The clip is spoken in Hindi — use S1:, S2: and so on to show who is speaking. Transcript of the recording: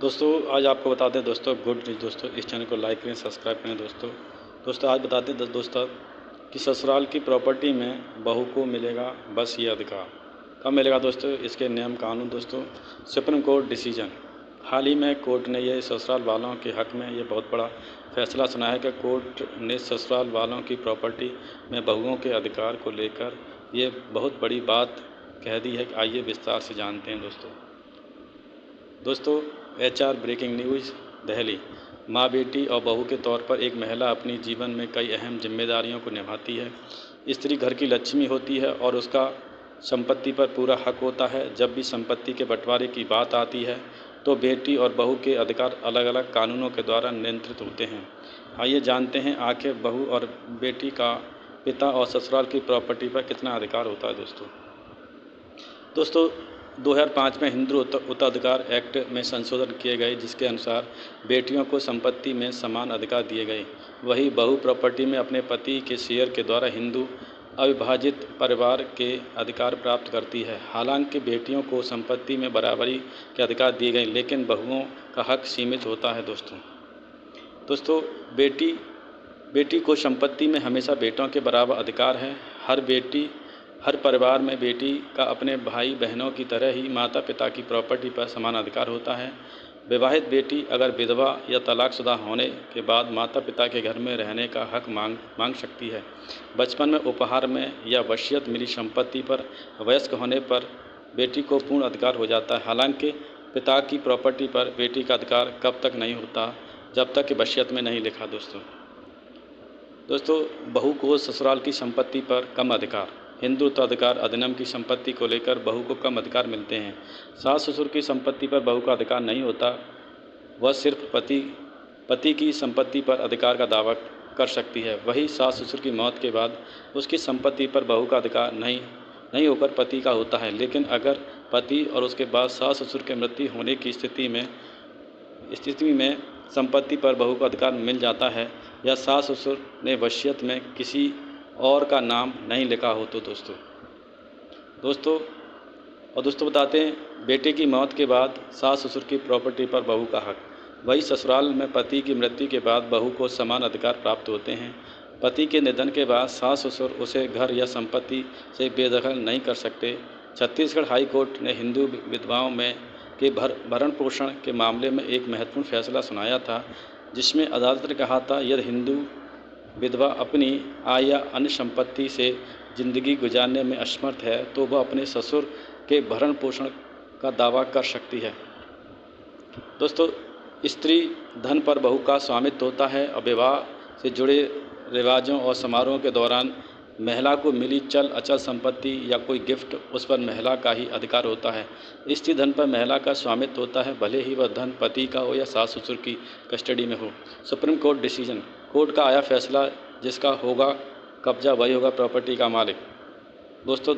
S1: दोस्तों आज आपको बता दें दोस्तों गुड न्यूज़ दोस्तों, इस चैनल को लाइक करें, सब्सक्राइब करें दोस्तों आज बताते हैं दोस्तों कि ससुराल की प्रॉपर्टी में बहू को मिलेगा बस ये अधिकार। कब मिलेगा दोस्तों? इसके नियम कानून दोस्तों, सुप्रीम कोर्ट डिसीजन। हाल ही में कोर्ट ने ये ससुराल वालों के हक़ में ये बहुत बड़ा फैसला सुनाया कि कोर्ट ने ससुराल वालों की प्रॉपर्टी में बहुओं के अधिकार को लेकर ये बहुत बड़ी बात कह दी है। आइए विस्तार से जानते हैं दोस्तों HR ब्रेकिंग न्यूज़ दिल्ली। माँ, बेटी और बहू के तौर पर एक महिला अपनी जीवन में कई अहम जिम्मेदारियों को निभाती है। स्त्री घर की लक्ष्मी होती है और उसका संपत्ति पर पूरा हक होता है। जब भी संपत्ति के बंटवारे की बात आती है तो बेटी और बहू के अधिकार अलग अलग कानूनों के द्वारा नियंत्रित होते हैं। आइए जानते हैं आखिर बहू और बेटी का पिता और ससुराल की प्रॉपर्टी पर कितना अधिकार होता है। दोस्तों 2005 में हिंदू उत्तराधिकार एक्ट में संशोधन किए गए, जिसके अनुसार बेटियों को संपत्ति में समान अधिकार दिए गए। वही बहू प्रॉपर्टी में अपने पति के शेयर के द्वारा हिंदू अविभाजित परिवार के अधिकार प्राप्त करती है। हालांकि बेटियों को संपत्ति में बराबरी के अधिकार दिए गए, लेकिन बहुओं का हक सीमित होता है। दोस्तों बेटी को संपत्ति में हमेशा बेटों के बराबर अधिकार है। हर परिवार में बेटी का अपने भाई बहनों की तरह ही माता पिता की प्रॉपर्टी पर समान अधिकार होता है। विवाहित बेटी अगर विधवा या तलाकशुदा होने के बाद माता पिता के घर में रहने का हक मांग सकती है। बचपन में उपहार में या वसीयत मिली संपत्ति पर वयस्क होने पर बेटी को पूर्ण अधिकार हो जाता है। हालांकि पिता की प्रॉपर्टी पर बेटी का अधिकार कब तक नहीं होता, जब तक कि वसीयत में नहीं लिखा। दोस्तों बहू को ससुराल की संपत्ति पर कम अधिकार। हिंदू उत्तराधिकार अधिनियम की संपत्ति को लेकर बहू को कम अधिकार मिलते हैं। सास ससुर की संपत्ति पर बहू का अधिकार नहीं होता। वह सिर्फ पति की संपत्ति पर अधिकार का दावा कर सकती है। वही सास ससुर की मौत के बाद उसकी संपत्ति पर बहू का अधिकार नहीं होकर पति का होता है। लेकिन अगर पति और उसके बाद सास ससुर के मृत्यु होने की स्थिति में संपत्ति पर बहू का अधिकार मिल जाता है, या सास ससुर ने वसीयत में किसी और का नाम नहीं लिखा हो तो दोस्तों बताते हैं बेटे की मौत के बाद सास ससुर की प्रॉपर्टी पर बहू का हक। वही ससुराल में पति की मृत्यु के बाद बहू को समान अधिकार प्राप्त होते हैं। पति के निधन के बाद सास ससुर उसे घर या संपत्ति से बेदखल नहीं कर सकते। छत्तीसगढ़ हाई कोर्ट ने हिंदू विधवाओं के भरण पोषण के मामले में एक महत्वपूर्ण फैसला सुनाया था, जिसमें अदालत ने कहा था यदि हिंदू विधवा अपनी आय या अन्य संपत्ति से जिंदगी गुजारने में असमर्थ है तो वह अपने ससुर के भरण पोषण का दावा कर सकती है। दोस्तों स्त्री धन पर बहू का स्वामित्व होता है और विवाह से जुड़े रिवाजों और समारोह के दौरान महिला को मिली चल अचल संपत्ति या कोई गिफ्ट, उस पर महिला का ही अधिकार होता है। स्त्री धन पर महिला का स्वामित्व होता है, भले ही वह धन पति का हो या सास ससुर की कस्टडी में हो। Supreme court decision. कोर्ट का आया फैसला, जिसका होगा कब्जा वही होगा प्रॉपर्टी का मालिक। दोस्तों